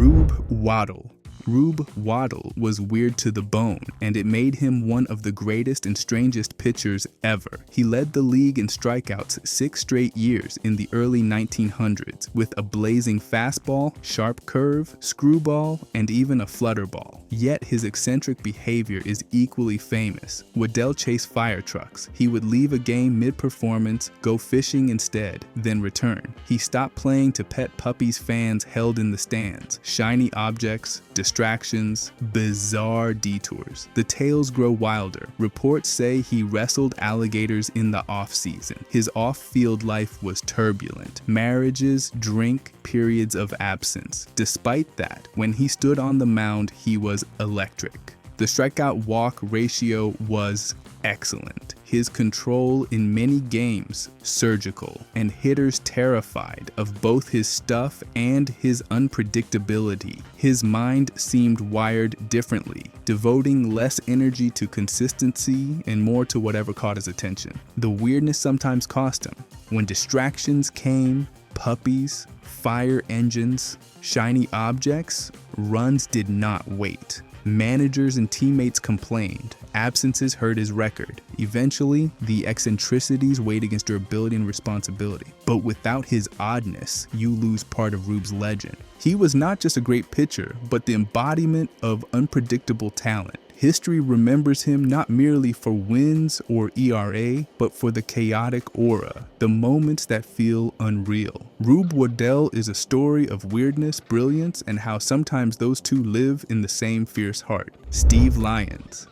Rube Waddell. Rube Waddell was weird to the bone, and it made him one of the greatest and strangest pitchers ever. He led the league in strikeouts 6 straight years in the early 1900s, with a blazing fastball, sharp curve, screwball, and even a flutterball. Yet his eccentric behavior is equally famous. Waddell chased fire trucks. He would leave a game mid-performance, go fishing instead, then return. He stopped playing to pet puppies fans held in the stands, shiny objects, distractions, bizarre detours. The tales grow wilder. Reports say he wrestled alligators in the off-season. His off-field life was turbulent. Marriages, drink, periods of absence. Despite that, when he stood on the mound, he was electric. The strikeout-walk ratio was excellent. His control in many games, surgical, and hitters terrified of both his stuff and his unpredictability. His mind seemed wired differently, devoting less energy to consistency and more to whatever caught his attention. The weirdness sometimes cost him. When distractions came, puppies, fire engines, shiny objects, runs did not wait. Managers and teammates complained. Absences hurt his record. Eventually, the eccentricities weighed against durability and responsibility. But without his oddness, you lose part of Rube's legend. He was not just a great pitcher, but the embodiment of unpredictable talent. History remembers him not merely for wins or ERA, but for the chaotic aura, the moments that feel unreal. Rube Waddell is a story of weirdness, brilliance, and how sometimes those two live in the same fierce heart. Steve Lyons.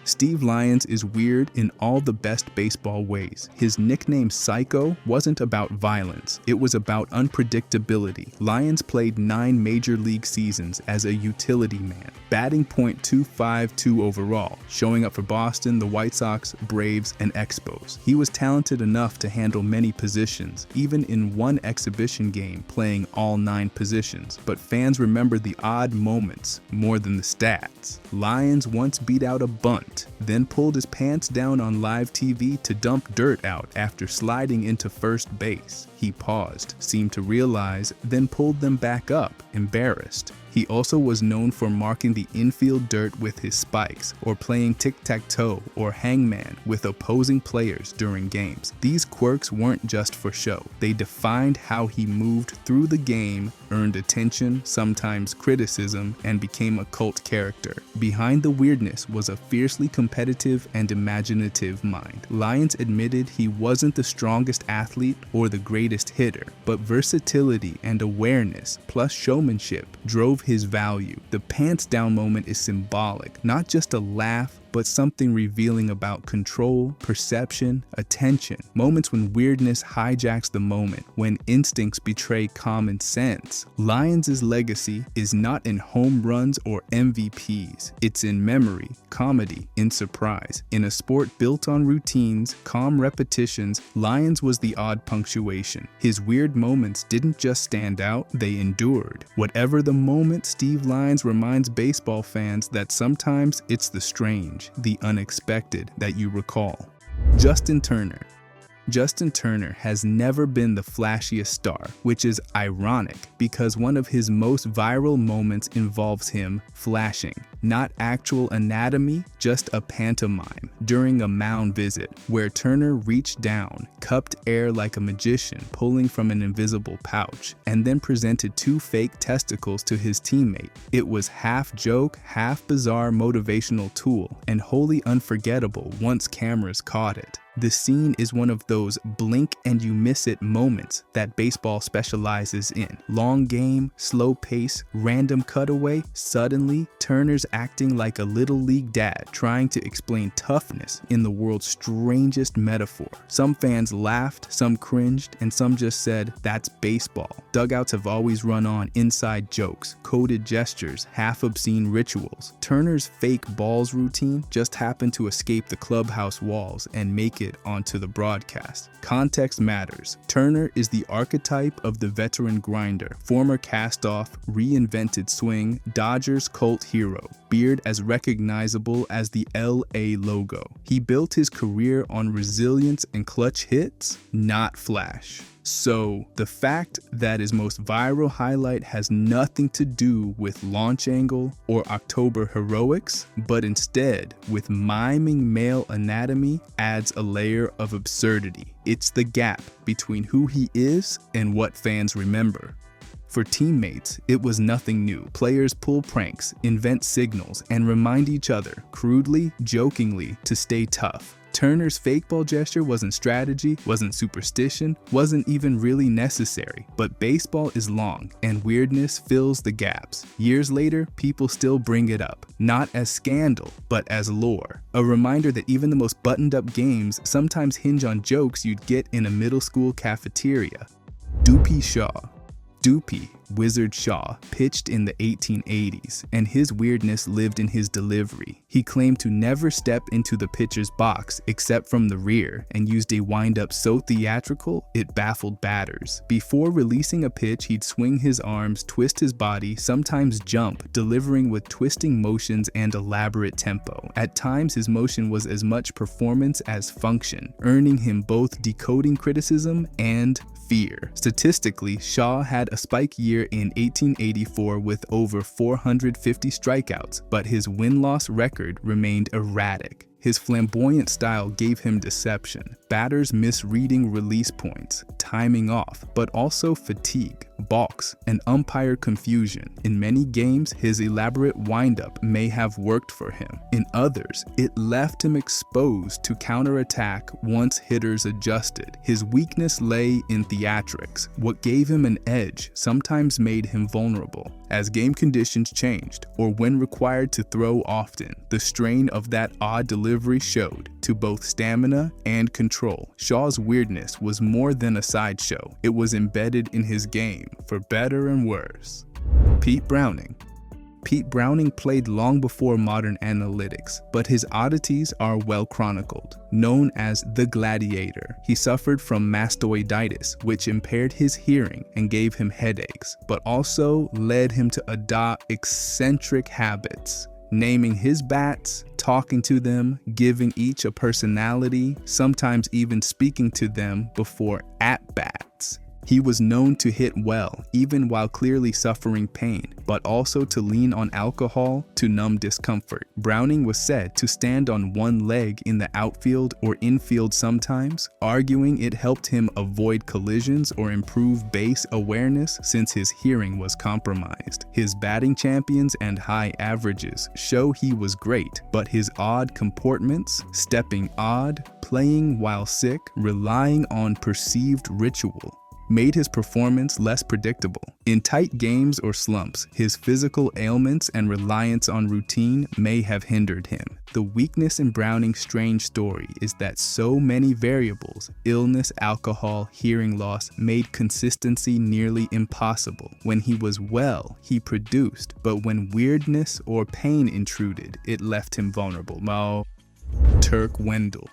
Steve Lyons is weird in all the best baseball ways. His nickname Psycho wasn't about violence, it was about unpredictability. Lyons played 9 major league seasons as a utility man, batting .252 overall, showing up for Boston, the White Sox, Braves, and Expos. He was talented enough to handle many positions, even in one exhibition game playing all 9 positions, but fans remember the odd moments more than the stats. Lyons once beat out a bunt, then pulled his pants down on live TV to dump dirt out after sliding into first base. He paused, seemed to realize, then pulled them back up, embarrassed. He also was known for marking the infield dirt with his spikes, or playing tic-tac-toe or hangman with opposing players during games. These quirks weren't just for show. They defined how he moved through the game, earned attention, sometimes criticism, and became a cult character. Behind the weirdness was a fiercely competitive and imaginative mind. Lyons admitted he wasn't the strongest athlete or the greatest hitter, but versatility and awareness, plus showmanship, drove his value. The pants down moment is symbolic, not just a laugh, but something revealing about control, perception, attention. Moments when weirdness hijacks the moment, when instincts betray common sense. Lyons' legacy is not in home runs or MVPs. It's in memory, comedy, in surprise. In a sport built on routines, calm repetitions, Lyons was the odd punctuation. His weird moments didn't just stand out, they endured. Whatever the moment, Steve Lyons reminds baseball fans that sometimes it's the strange, the unexpected that you recall. Justin Turner. Justin Turner has never been the flashiest star, which is ironic because one of his most viral moments involves him flashing. Not actual anatomy, just a pantomime during a mound visit where Turner reached down, cupped air like a magician pulling from an invisible pouch, and then presented 2 fake testicles to his teammate. It was half joke, half bizarre motivational tool, and wholly unforgettable once cameras caught it. The scene is one of those blink and you miss it moments that baseball specializes in. Long game, slow pace, random cutaway, suddenly Turner's acting like a little league dad trying to explain toughness in the world's strangest metaphor. Some fans laughed, some cringed, and some just said, "That's baseball." Dugouts have always run on inside jokes, coded gestures, half-obscene rituals. Turner's fake balls routine just happened to escape the clubhouse walls and make it onto the broadcast. Context matters. Turner is the archetype of the veteran grinder, former cast-off, reinvented swing, Dodgers cult hero, beard as recognizable as the LA logo. He built his career on resilience and clutch hits, not flash. So the fact that his most viral highlight has nothing to do with launch angle or October heroics, but instead with miming male anatomy adds a layer of absurdity. It's the gap between who he is and what fans remember. For teammates, it was nothing new. Players pull pranks, invent signals, and remind each other, crudely, jokingly, to stay tough. Turner's fake ball gesture wasn't strategy, wasn't superstition, wasn't even really necessary. But baseball is long, and weirdness fills the gaps. Years later, people still bring it up, not as scandal, but as lore. A reminder that even the most buttoned-up games sometimes hinge on jokes you'd get in a middle school cafeteria. Dupee Shaw. Dupee Wizard Shaw pitched in the 1880s, and his weirdness lived in his delivery. He claimed to never step into the pitcher's box except from the rear, and used a windup so theatrical it baffled batters. Before releasing a pitch, he'd swing his arms, twist his body, sometimes jump, delivering with twisting motions and elaborate tempo. At times, his motion was as much performance as function, earning him both decoding criticism and fear. Statistically, Shaw had a spike year in 1884 with over 450 strikeouts, but his win-loss record remained erratic. His flamboyant style gave him deception, batters misreading release points, timing off, but also fatigue, balks, and umpire confusion. In many games, his elaborate windup may have worked for him. In others, it left him exposed to counterattack once hitters adjusted. His weakness lay in theatrics. What gave him an edge sometimes made him vulnerable. As game conditions changed, or when required to throw often, the strain of that odd delivery showed to both stamina and control. Shaw's weirdness was more than a sideshow. It was embedded in his game, for better and worse. Pete Browning. Pete Browning played long before modern analytics, but his oddities are well chronicled. Known as the Gladiator, he suffered from mastoiditis, which impaired his hearing and gave him headaches, but also led him to adopt eccentric habits. Naming his bats, talking to them, giving each a personality, sometimes even speaking to them before at-bats. He was known to hit well, even while clearly suffering pain, but also to lean on alcohol to numb discomfort. Browning was said to stand on one leg in the outfield or infield sometimes, arguing it helped him avoid collisions or improve base awareness since his hearing was compromised. His batting champions and high averages show he was great, but his odd comportments, stepping odd, playing while sick, relying on perceived ritual, made his performance less predictable. In tight games or slumps, his physical ailments and reliance on routine may have hindered him. The weakness in Browning's strange story is that so many variables, illness, alcohol, hearing loss, made consistency nearly impossible. When he was well, he produced, but when weirdness or pain intruded, it left him vulnerable. Turk Wendell.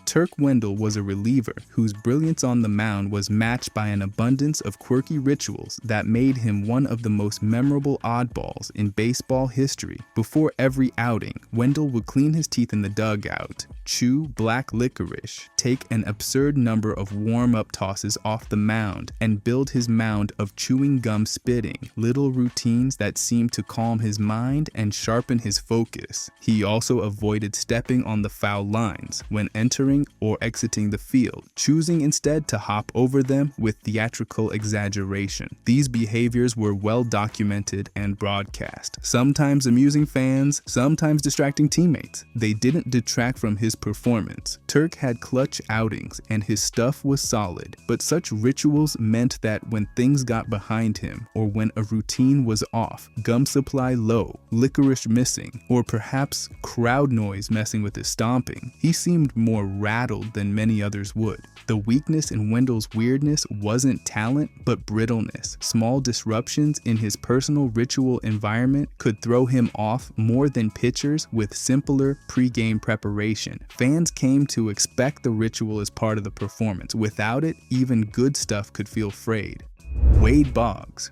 Turk Wendell was a reliever whose brilliance on the mound was matched by an abundance of quirky rituals that made him one of the most memorable oddballs in baseball history. Before every outing, Wendell would clean his teeth in the dugout, chew black licorice, take an absurd number of warm-up tosses off the mound, and build his mound of chewing gum spitting, little routines that seemed to calm his mind and sharpen his focus. He also avoided stepping on the foul lines when entering or exiting the field, choosing instead to hop over them with theatrical exaggeration. These behaviors were well documented and broadcast, sometimes amusing fans, sometimes distracting teammates. They didn't detract from his performance. Turk had clutch outings and his stuff was solid, but such rituals meant that when things got behind him, or when a routine was off, gum supply low, licorice missing, or perhaps crowd noise messing with his stomping, he seemed more rattled than many others would. The weakness in Wendell's weirdness wasn't talent, but brittleness. Small disruptions in his personal ritual environment could throw him off more than pitchers with simpler pre-game preparation. Fans came to expect the ritual as part of the performance. Without it, even good stuff could feel frayed. Boggs.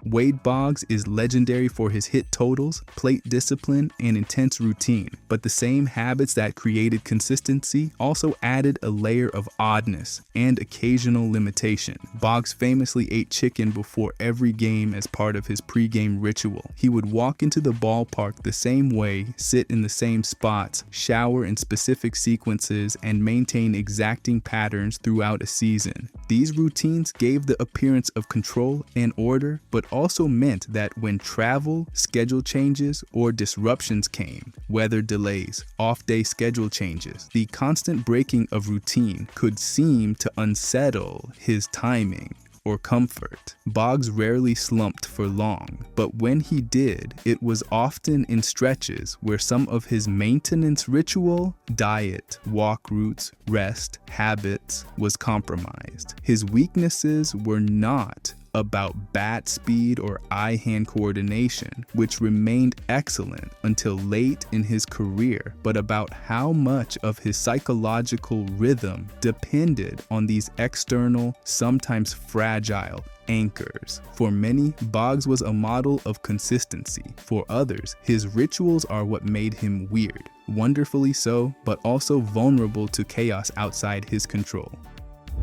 Wade Boggs is legendary for his hit totals, plate discipline, and intense routine, but the same habits that created consistency also added a layer of oddness and occasional limitation. Boggs famously ate chicken before every game as part of his pre-game ritual. He would walk into the ballpark the same way, sit in the same spots, shower in specific sequences, and maintain exacting patterns throughout a season. These routines gave the appearance of control and order, but also meant that when travel, schedule changes, or disruptions came, weather delays, off-day schedule changes, the constant breaking of routine could seem to unsettle his timing or comfort. Boggs rarely slumped for long, but when he did, it was often in stretches where some of his maintenance ritual, diet, walk routes, rest, habits was compromised. His weaknesses were not about bat speed or eye-hand coordination, which remained excellent until late in his career, but about how much of his psychological rhythm depended on these external, sometimes fragile anchors. For many, Boggs was a model of consistency. For others, his rituals are what made him weird, wonderfully so, but also vulnerable to chaos outside his control.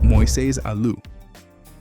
Moisés Alou.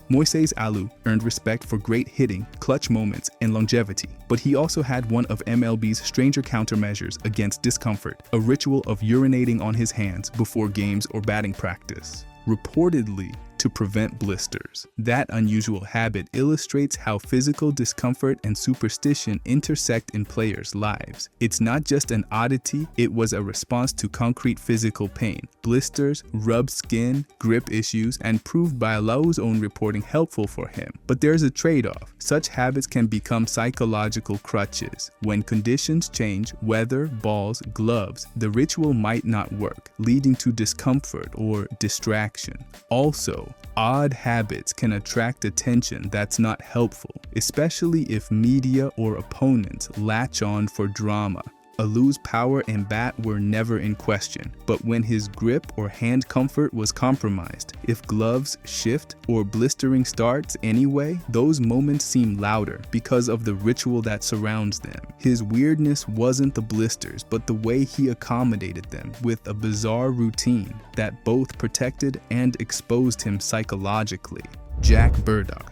Moisés Alou earned respect for great hitting, clutch moments, and longevity, but he also had one of MLB's stranger countermeasures against discomfort, a ritual of urinating on his hands before games or batting practice, reportedly to prevent blisters. That unusual habit illustrates how physical discomfort and superstition intersect in players' lives. It's not just an oddity, it was a response to concrete physical pain, blisters, rubbed skin, grip issues, and proved by Alou's own reporting helpful for him. But there's a trade-off. Such habits can become psychological crutches. When conditions change, weather, balls, gloves, the ritual might not work, leading to discomfort or distraction. Also, odd habits can attract attention that's not helpful, especially if media or opponents latch on for drama. Alou's power and bat were never in question, but when his grip or hand comfort was compromised, if gloves shift or blistering starts anyway, those moments seem louder because of the ritual that surrounds them. His weirdness wasn't the blisters, but the way he accommodated them with a bizarre routine that both protected and exposed him psychologically. Jack Burdock.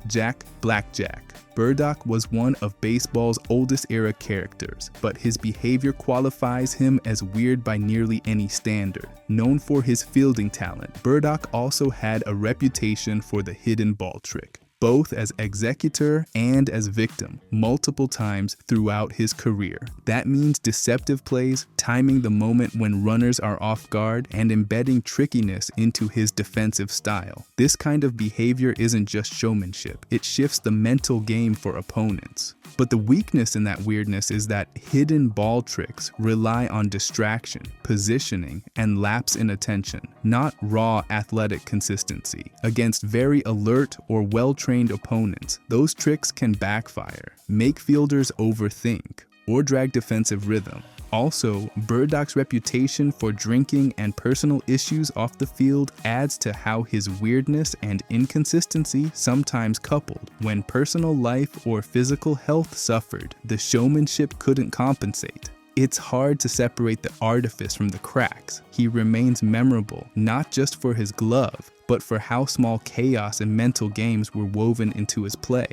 Jack Blackjack. Burdock was one of baseball's oldest era characters, but his behavior qualifies him as weird by nearly any standard. Known for his fielding talent, Burdock also had a reputation for the hidden ball trick, both as executor and as victim, multiple times throughout his career. That means deceptive plays, timing the moment when runners are off guard, and embedding trickiness into his defensive style. This kind of behavior isn't just showmanship, it shifts the mental game for opponents. But the weakness in that weirdness is that hidden ball tricks rely on distraction, positioning, and lapse in attention, not raw athletic consistency. Against very alert or well-trained opponents, those tricks can backfire, make fielders overthink, or drag defensive rhythm. Also, Burdock's reputation for drinking and personal issues off the field adds to how his weirdness and inconsistency sometimes coupled. When personal life or physical health suffered, the showmanship couldn't compensate. It's hard to separate the artifice from the cracks. He remains memorable, not just for his glove, but for how small chaos and mental games were woven into his play.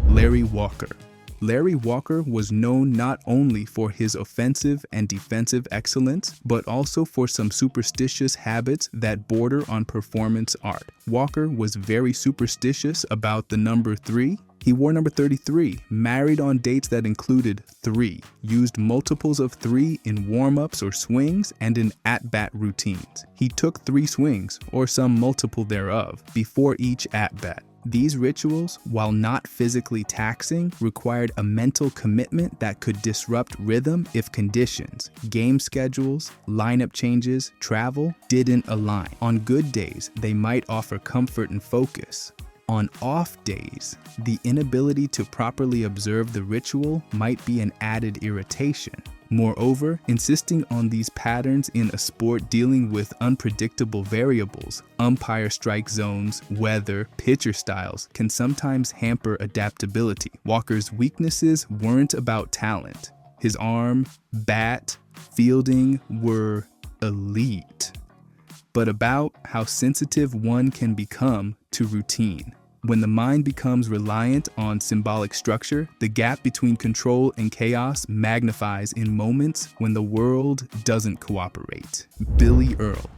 Larry Walker. Larry Walker was known not only for his offensive and defensive excellence, but also for some superstitious habits that border on performance art. Walker was very superstitious about the number 3. He wore number 33, married on dates that included 3, used multiples of 3 in warm-ups or swings, and in at-bat routines. He took 3 swings, or some multiple thereof, before each at-bat. These rituals, while not physically taxing, required a mental commitment that could disrupt rhythm if conditions, game schedules, lineup changes, travel didn't align. On good days, they might offer comfort and focus. On off days, the inability to properly observe the ritual might be an added irritation. Moreover, insisting on these patterns in a sport dealing with unpredictable variables, umpire strike zones, weather, pitcher styles, can sometimes hamper adaptability. Walker's weaknesses weren't about talent. His arm, bat, fielding were elite, but about how sensitive one can become to routine. When the mind becomes reliant on symbolic structure, the gap between control and chaos magnifies in moments when the world doesn't cooperate. Billy Earle.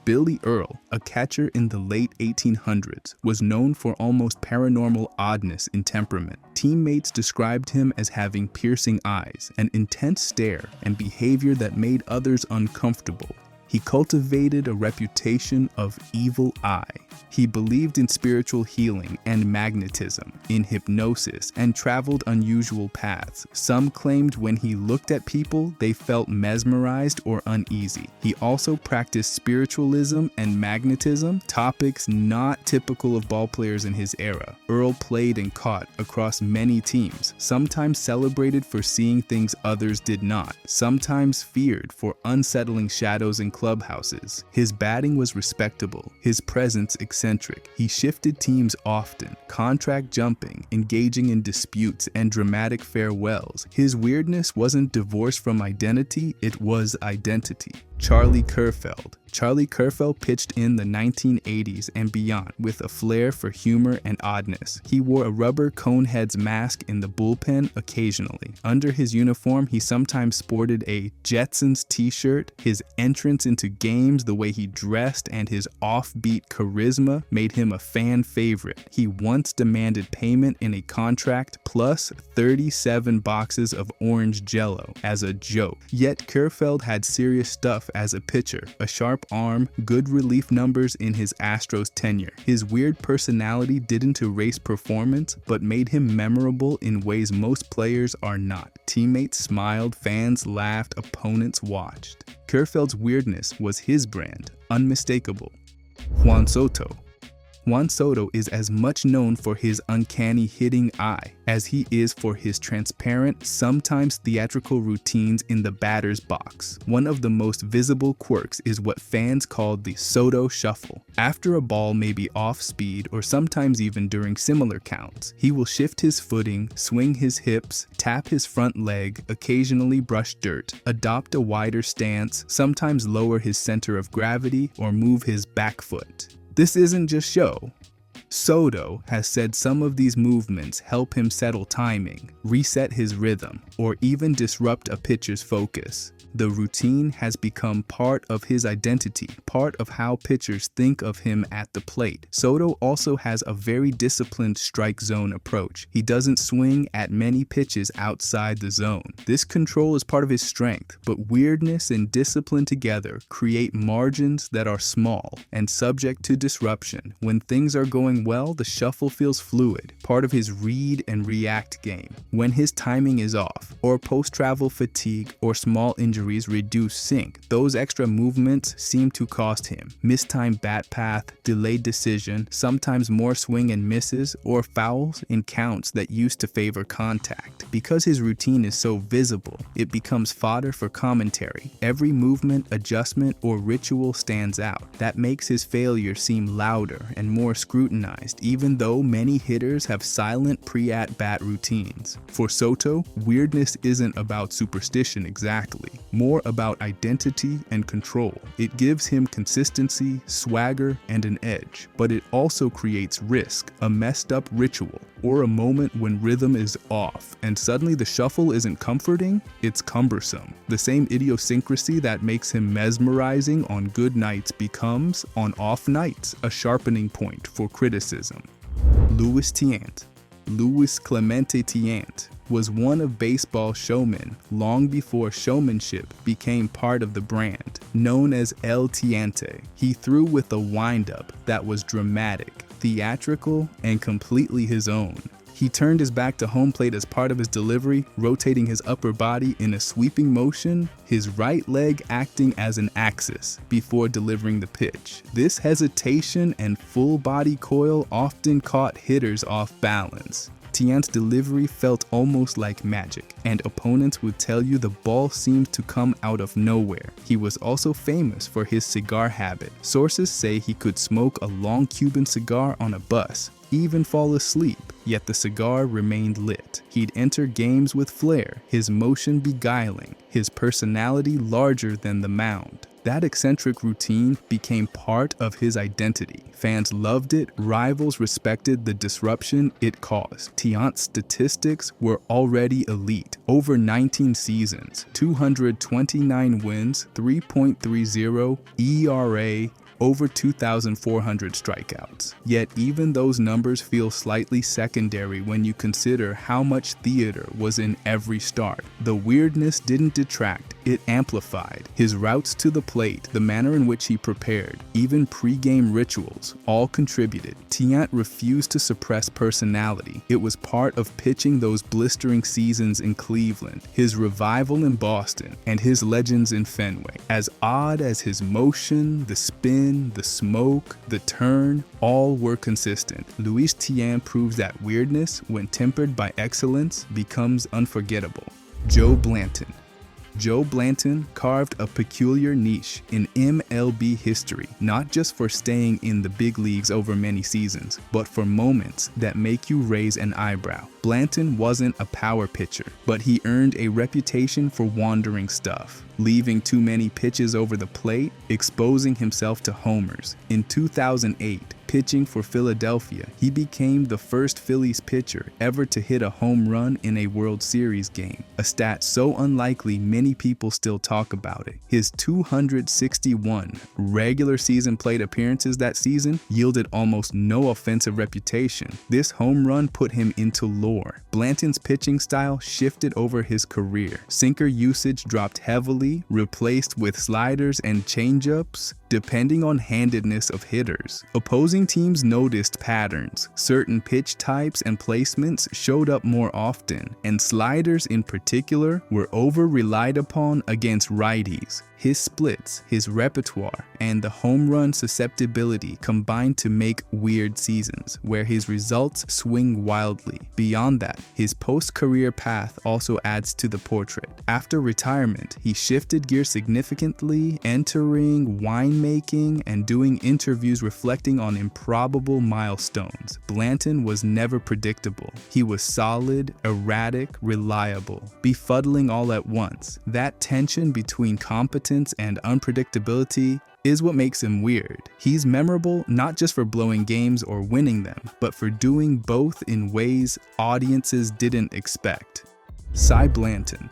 Billy Earle, a catcher in the late 1800s, was known for almost paranormal oddness in temperament. Teammates described him as having piercing eyes, an intense stare, and behavior that made others uncomfortable. He cultivated a reputation of evil eye. He believed in spiritual healing and magnetism, in hypnosis, and traveled unusual paths. Some claimed when he looked at people, they felt mesmerized or uneasy. He also practiced spiritualism and magnetism, topics not typical of ballplayers in his era. Earle played and caught across many teams, sometimes celebrated for seeing things others did not, sometimes feared for unsettling shadows in clubhouses. His batting was respectable, his presence eccentric. He shifted teams often, contract jumping, engaging in disputes and dramatic farewells. His weirdness wasn't divorced from identity, it was identity. Charlie Kerfeld. Charlie Kerfeld pitched in the 1980s and beyond with a flair for humor and oddness. He wore a rubber conehead's mask in the bullpen occasionally. Under his uniform, he sometimes sported a Jetsons t-shirt. His entrance into games, the way he dressed, and his offbeat charisma made him a fan favorite. He once demanded payment in a contract plus 37 boxes of orange jello as a joke. Yet Kerfeld had serious stuff as a pitcher, a sharp arm, good relief numbers in his Astros tenure. His weird personality didn't erase performance, but made him memorable in ways most players are not. Teammates smiled, fans laughed, opponents watched. Kerfeld's weirdness was his brand, unmistakable. Juan Soto. Juan Soto is as much known for his uncanny hitting eye as he is for his transparent, sometimes theatrical routines in the batter's box. One of the most visible quirks is what fans call the Soto shuffle. After a ball may be off speed or sometimes even during similar counts, he will shift his footing, swing his hips, tap his front leg, occasionally brush dirt, adopt a wider stance, sometimes lower his center of gravity or move his back foot. This isn't just show. Soto has said some of these movements help him settle timing, reset his rhythm, or even disrupt a pitcher's focus. The routine has become part of his identity, part of how pitchers think of him at the plate. Soto also has a very disciplined strike zone approach. He doesn't swing at many pitches outside the zone. This control is part of his strength, but weirdness and discipline together create margins that are small and subject to disruption. When things are going well, the shuffle feels fluid, part of his read and react game. When his timing is off, or post-travel fatigue or small injuries reduce sync, those extra movements seem to cost him. Mistimed bat path, delayed decision, sometimes more swing and misses, or fouls in counts that used to favor contact. Because his routine is so visible, it becomes fodder for commentary. Every movement, adjustment, or ritual stands out. That makes his failure seem louder and more scrutinized, even though many hitters have silent pre-at-bat routines. For Soto, weirdness isn't about superstition exactly, more about identity and control. It gives him consistency, swagger, and an edge, but it also creates risk, a messed up ritual, or a moment when rhythm is off, and suddenly the shuffle isn't comforting, it's cumbersome. The same idiosyncrasy that makes him mesmerizing on good nights becomes, on off nights, a sharpening point for criticism. Louis Tiant. Louis Clemente Tiant was one of baseball's showmen long before showmanship became part of the brand. Known as El Tiante, he threw with a windup that was dramatic, theatrical, and completely his own. He turned his back to home plate as part of his delivery, rotating his upper body in a sweeping motion, his right leg acting as an axis before delivering the pitch. This hesitation and full body coil often caught hitters off balance. Tiant's delivery felt almost like magic, and opponents would tell you the ball seemed to come out of nowhere. He was also famous for his cigar habit. Sources say he could smoke a long Cuban cigar on a bus, even fall asleep, yet the cigar remained lit. He'd enter games with flair, his motion beguiling, his personality larger than the mound. That eccentric routine became part of his identity. Fans loved it, rivals respected the disruption it caused. Tiant's statistics were already elite. Over 19 seasons, 229 wins, 3.30 ERA, over 2,400 strikeouts. Yet even those numbers feel slightly secondary when you consider how much theater was in every start. The weirdness didn't detract, it amplified. His routes to the plate, the manner in which he prepared, even pre-game rituals, all contributed. Tiant refused to suppress personality. It was part of pitching those blistering seasons in Cleveland, his revival in Boston, and his legends in Fenway. As odd as his motion, the spin, the smoke, the turn, all were consistent. Luis Tiant proves that weirdness, when tempered by excellence, becomes unforgettable. Joe Blanton. Joe Blanton carved a peculiar niche in MLB history, not just for staying in the big leagues over many seasons, but for moments that make you raise an eyebrow. Blanton wasn't a power pitcher, but he earned a reputation for wandering stuff, leaving too many pitches over the plate, exposing himself to homers. In 2008, pitching for Philadelphia, he became the first Phillies pitcher ever to hit a home run in a World Series game, a stat so unlikely many people still talk about it. His 261 regular season plate appearances that season yielded almost no offensive reputation. This home run put him into lore. Blanton's pitching style shifted over his career. Sinker usage dropped heavily, replaced with sliders and changeups, depending on handedness of hitters. Opposing teams noticed patterns. Certain pitch types and placements showed up more often, and sliders in particular were over-relied upon against righties. His splits, his repertoire, and the home run susceptibility combined to make weird seasons, where his results swing wildly. Beyond that, his post-career path also adds to the portrait. After retirement, he shifted gears significantly, entering winemaking and doing interviews reflecting on improbable milestones. Blanton was never predictable. He was solid, erratic, reliable, befuddling all at once. That tension between competence and unpredictability is what makes him weird. He's memorable not just for blowing games or winning them, but for doing both in ways audiences didn't expect. Cy Blanton.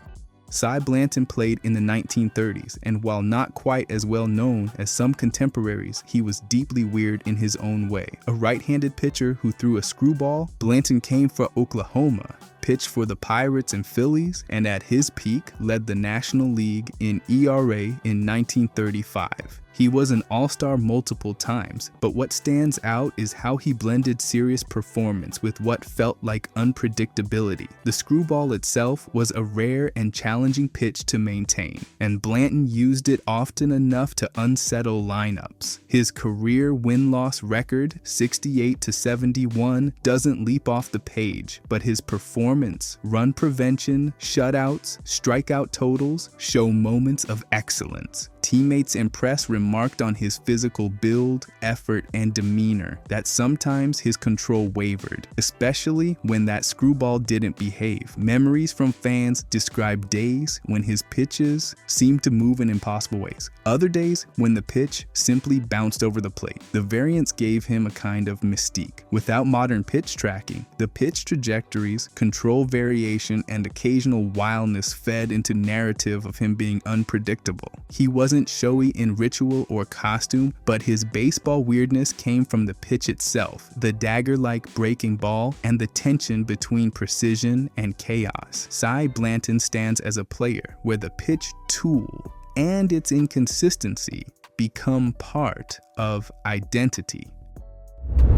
Cy Blanton played in the 1930s, and while not quite as well known as some contemporaries, he was deeply weird in his own way. A right-handed pitcher who threw a screwball, Blanton came for Oklahoma, pitched for the Pirates and Phillies, and at his peak led the National League in ERA in 1935. He was an all-star multiple times, but what stands out is how he blended serious performance with what felt like unpredictability. The screwball itself was a rare and challenging pitch to maintain, and Blanton used it often enough to unsettle lineups. His career win-loss record, 68-71, doesn't leap off the page, but his performance, run prevention, shutouts, strikeout totals show moments of excellence. Teammates and press remarked on his physical build, effort, and demeanor, that sometimes his control wavered, especially when that screwball didn't behave. Memories from fans describe days when his pitches seemed to move in impossible ways. Other days when the pitch simply bounced over the plate. The variance gave him a kind of mystique. Without modern pitch tracking, the pitch trajectories, control variation, and occasional wildness fed into narrative of him being unpredictable. He wasn't showy in ritual or costume, but his baseball weirdness came from the pitch itself, the dagger-like breaking ball, and the tension between precision and chaos. Cy Blanton stands as a player where the pitch tool and its inconsistency become part of identity.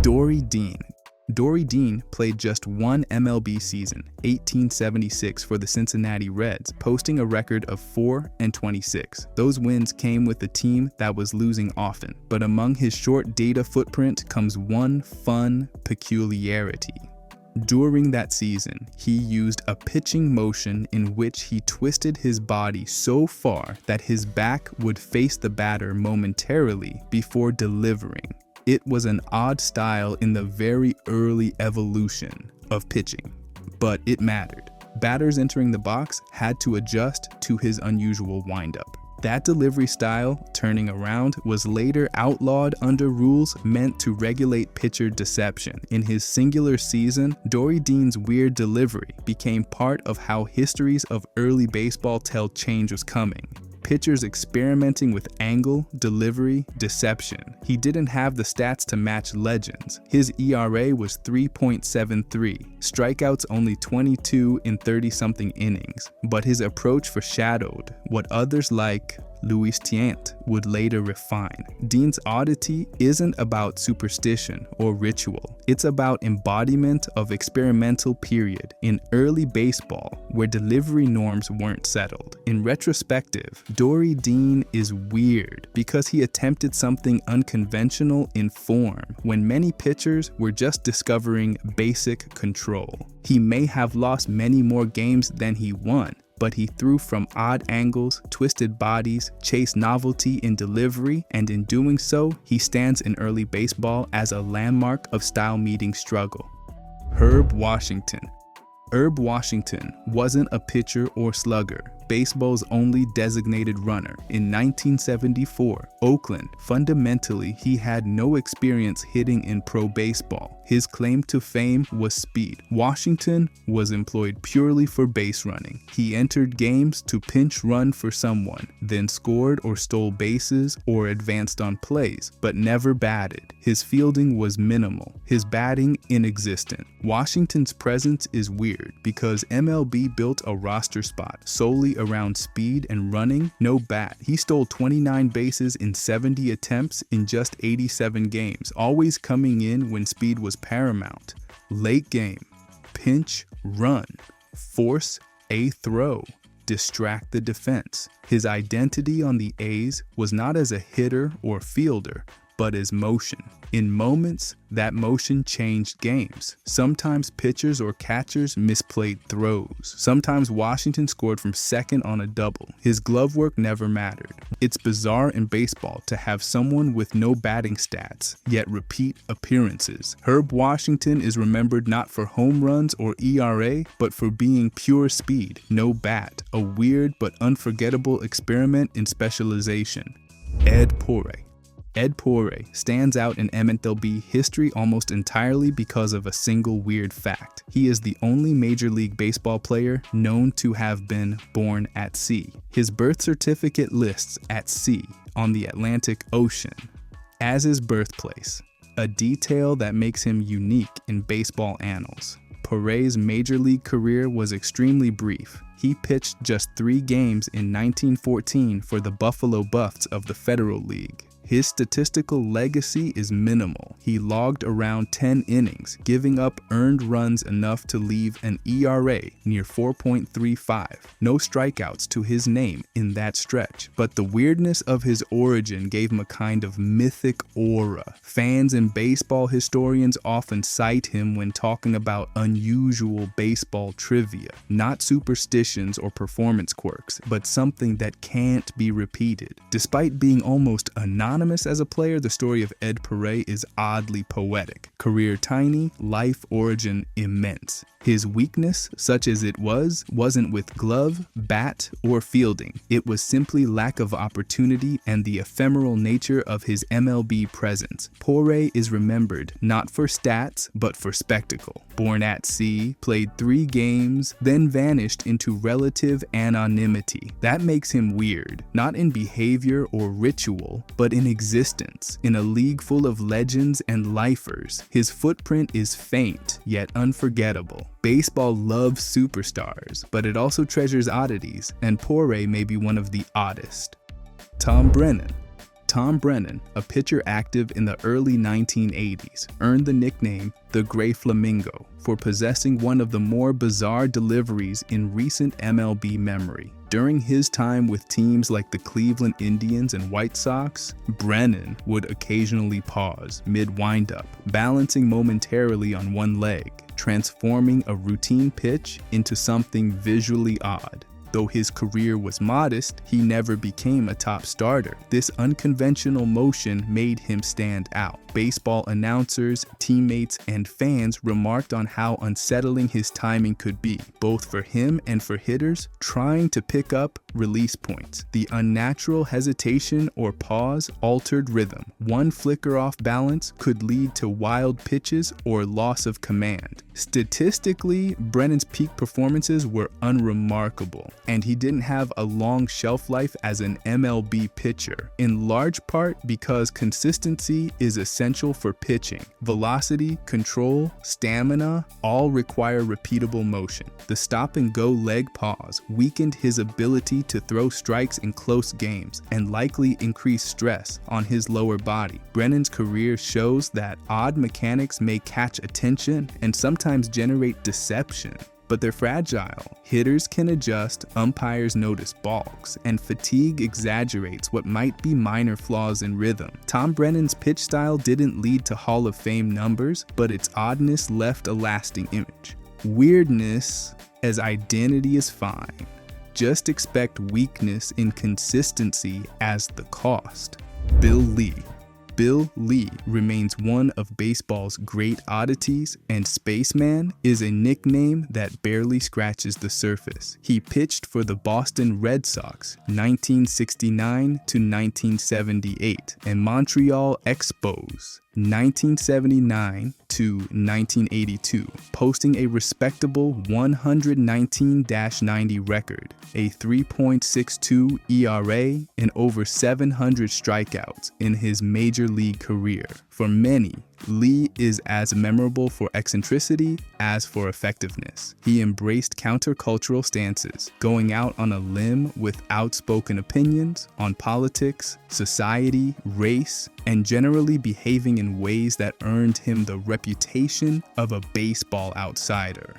Dory Dean. Dory Dean played just one MLB season, 1876, for the Cincinnati Reds, posting a record of 4-26. Those wins came with a team that was losing often, but among his short data footprint comes one fun peculiarity. During that season, he used a pitching motion in which he twisted his body so far that his back would face the batter momentarily before delivering. It was an odd style in the very early evolution of pitching, but it mattered. Batters entering the box had to adjust to his unusual windup. That delivery style, turning around, was later outlawed under rules meant to regulate pitcher deception. In his singular season, Dory Dean's weird delivery became part of how histories of early baseball tell change was coming. Pitchers experimenting with angle, delivery, deception. He didn't have the stats to match legends. His ERA was 3.73, strikeouts only 22 in 30-something innings, but his approach foreshadowed what others like Louis Tiant would later refine. Dean's oddity isn't about superstition or ritual. It's about embodiment of experimental period in early baseball where delivery norms weren't settled. In retrospective, Dory Dean is weird because he attempted something unconventional in form when many pitchers were just discovering basic control. He may have lost many more games than he won, but he threw from odd angles, twisted bodies, chased novelty in delivery, and in doing so, he stands in early baseball as a landmark of style-meeting struggle. Herb Washington. Herb Washington wasn't a pitcher or slugger, baseball's only designated runner. In 1974, Oakland, fundamentally, he had no experience hitting in pro baseball. His claim to fame was speed. Washington was employed purely for base running. He entered games to pinch run for someone, then scored or stole bases or advanced on plays, but never batted. His fielding was minimal, his batting inexistent. Washington's presence is weird because MLB built a roster spot solely around speed and running, no bat. He stole 29 bases in 70 attempts in just 87 games, always coming in when speed was paramount. Late game, pinch, run, force a throw, distract the defense. His identity on the A's was not as a hitter or fielder, but as motion. In moments, that motion changed games. Sometimes pitchers or catchers misplayed throws. Sometimes Washington scored from second on a double. His glove work never mattered. It's bizarre in baseball to have someone with no batting stats, yet repeat appearances. Herb Washington is remembered not for home runs or ERA, but for being pure speed, no bat, a weird but unforgettable experiment in specialization. Ed Porray. Ed Porray stands out in MLB history almost entirely because of a single weird fact. He is the only Major League Baseball player known to have been born at sea. His birth certificate lists at sea on the Atlantic Ocean as his birthplace, a detail that makes him unique in baseball annals. Porray's Major League career was extremely brief. He pitched just 3 games in 1914 for the Buffalo Buffs of the Federal League. His statistical legacy is minimal. He logged around 10 innings, giving up earned runs enough to leave an ERA near 4.35. No strikeouts to his name in that stretch, but the weirdness of his origin gave him a kind of mythic aura. Fans and baseball historians often cite him when talking about unusual baseball trivia, not superstitions or performance quirks, but something that can't be repeated. Despite being almost anonymous as a player, the story of Ed Porray is oddly poetic. Career tiny, life origin immense. His weakness, such as it was, wasn't with glove, bat, or fielding. It was simply lack of opportunity and the ephemeral nature of his MLB presence. Porray is remembered not for stats, but for spectacle. Born at sea, played 3 games, then vanished into relative anonymity. That makes him weird, not in behavior or ritual, but in existence. In a league full of legends and lifers, his footprint is faint, yet unforgettable. Baseball loves superstars, but it also treasures oddities, and Porray may be one of the oddest. Tom Brennan. Tom Brennan, a pitcher active in the early 1980s, earned the nickname the Gray Flamingo for possessing one of the more bizarre deliveries in recent MLB memory. During his time with teams like the Cleveland Indians and White Sox, Brennan would occasionally pause mid-windup, balancing momentarily on one leg, transforming a routine pitch into something visually odd. Though his career was modest, he never became a top starter. This unconventional motion made him stand out. Baseball announcers, teammates, and fans remarked on how unsettling his timing could be, both for him and for hitters trying to pick up release points. The unnatural hesitation or pause altered rhythm. One flicker off balance could lead to wild pitches or loss of command. Statistically, Brennan's peak performances were unremarkable, and he didn't have a long shelf life as an MLB pitcher, in large part because consistency is essential for pitching. Velocity, control, stamina all require repeatable motion. The stop-and-go leg pause weakened his ability to throw strikes in close games and likely increased stress on his lower body. Brennan's career shows that odd mechanics may catch attention and sometimes generate deception, but they're fragile. Hitters can adjust, umpires notice balks, and fatigue exaggerates what might be minor flaws in rhythm. Tom Brennan's pitch style didn't lead to Hall of Fame numbers, but its oddness left a lasting image. Weirdness as identity is fine. Just expect weakness in consistency as the cost. Bill Lee. Bill Lee remains one of baseball's great oddities, and Spaceman is a nickname that barely scratches the surface. He pitched for the Boston Red Sox 1969 to 1978 and Montreal Expos 1979 to 1982, posting a respectable 119-90 record, a 3.62 ERA, and over 700 strikeouts in his major league career. For many, Lee is as memorable for eccentricity as for effectiveness. He embraced countercultural stances, going out on a limb with outspoken opinions on politics, society, race, and generally behaving in ways that earned him the reputation of a baseball outsider.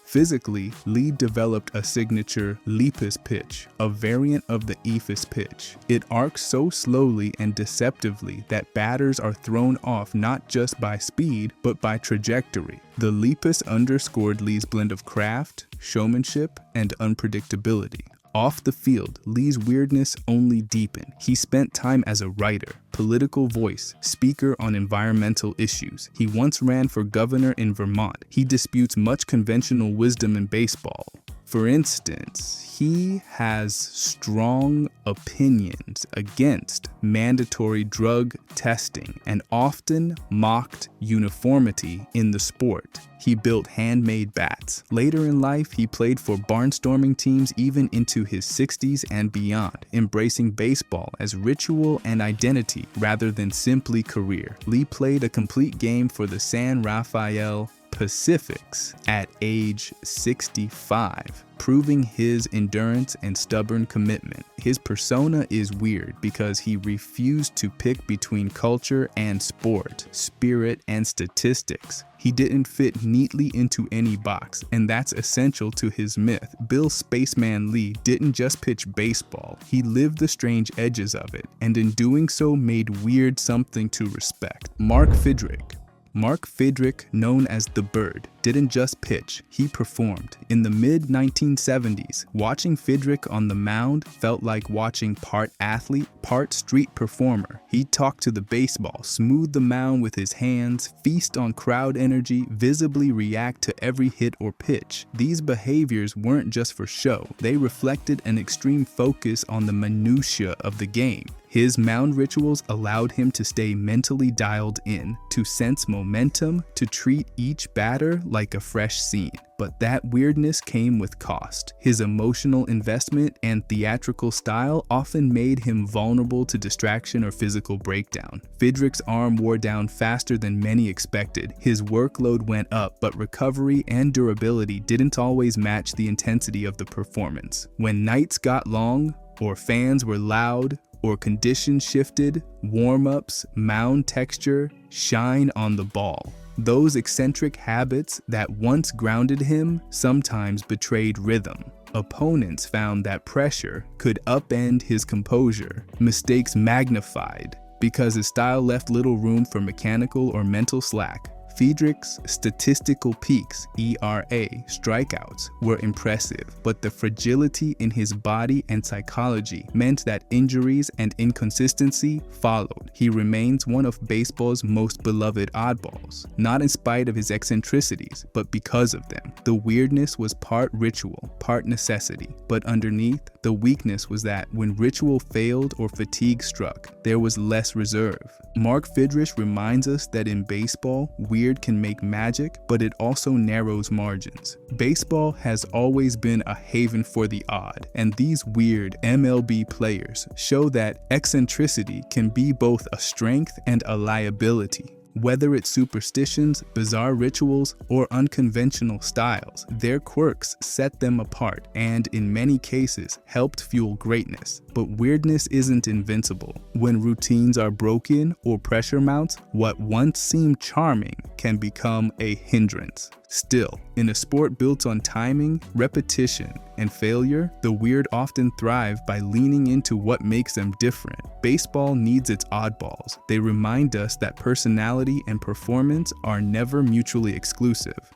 Physically, Lee developed a signature Lepus pitch, a variant of the Ephus pitch. It arcs so slowly and deceptively that batters are thrown off not just by speed, but by trajectory. The Lepus underscored Lee's blend of craft, showmanship, and unpredictability. Off the field, Lee's weirdness only deepened. He spent time as a writer, political voice, speaker on environmental issues. He once ran for governor in Vermont. He disputes much conventional wisdom in baseball. For instance, he has strong opinions against mandatory drug testing and often mocked uniformity in the sport. He built handmade bats. Later in life, he played for barnstorming teams even into his 60s and beyond, embracing baseball as ritual and identity rather than simply career. Lee played a complete game for the San Rafael Pacifics at age 65, proving his endurance and stubborn commitment. His persona is weird because he refused to pick between culture and sport, spirit and statistics. He didn't fit neatly into any box, and that's essential to his myth. Bill Spaceman Lee didn't just pitch baseball, he lived the strange edges of it, and in doing so made weird something to respect. Mark Fidrych. Mark Fidrych, known as the Bird, didn't just pitch, he performed. In the mid-1970s, watching Fidrych on the mound felt like watching part athlete, part street performer. He'd talk to the baseball, smooth the mound with his hands, feast on crowd energy, visibly react to every hit or pitch. These behaviors weren't just for show, they reflected an extreme focus on the minutiae of the game. His mound rituals allowed him to stay mentally dialed in, to sense momentum, to treat each batter like a fresh scene. But that weirdness came with cost. His emotional investment and theatrical style often made him vulnerable to distraction or physical breakdown. Fidrych's arm wore down faster than many expected. His workload went up, but recovery and durability didn't always match the intensity of the performance. When nights got long, or fans were loud, or conditions shifted, warm-ups, mound texture, shine on the ball. Those eccentric habits that once grounded him sometimes betrayed rhythm. Opponents found that pressure could upend his composure, mistakes magnified because his style left little room for mechanical or mental slack. Fidrych's statistical peaks, ERA, strikeouts were impressive, but the fragility in his body and psychology meant that injuries and inconsistency followed. He remains one of baseball's most beloved oddballs, not in spite of his eccentricities, but because of them. The weirdness was part ritual, part necessity, but underneath, the weakness was that when ritual failed or fatigue struck, there was less reserve. Mark Fidrych reminds us that in baseball, weird can make magic, but it also narrows margins. Baseball has always been a haven for the odd, and these weird MLB players show that eccentricity can be both a strength and a liability. Whether it's superstitions, bizarre rituals, or unconventional styles, their quirks set them apart and, in many cases, helped fuel greatness. But weirdness isn't invincible. When routines are broken or pressure mounts, what once seemed charming can become a hindrance. Still, in a sport built on timing, repetition, and failure, the weird often thrive by leaning into what makes them different. Baseball needs its oddballs. They remind us that personality and performance are never mutually exclusive.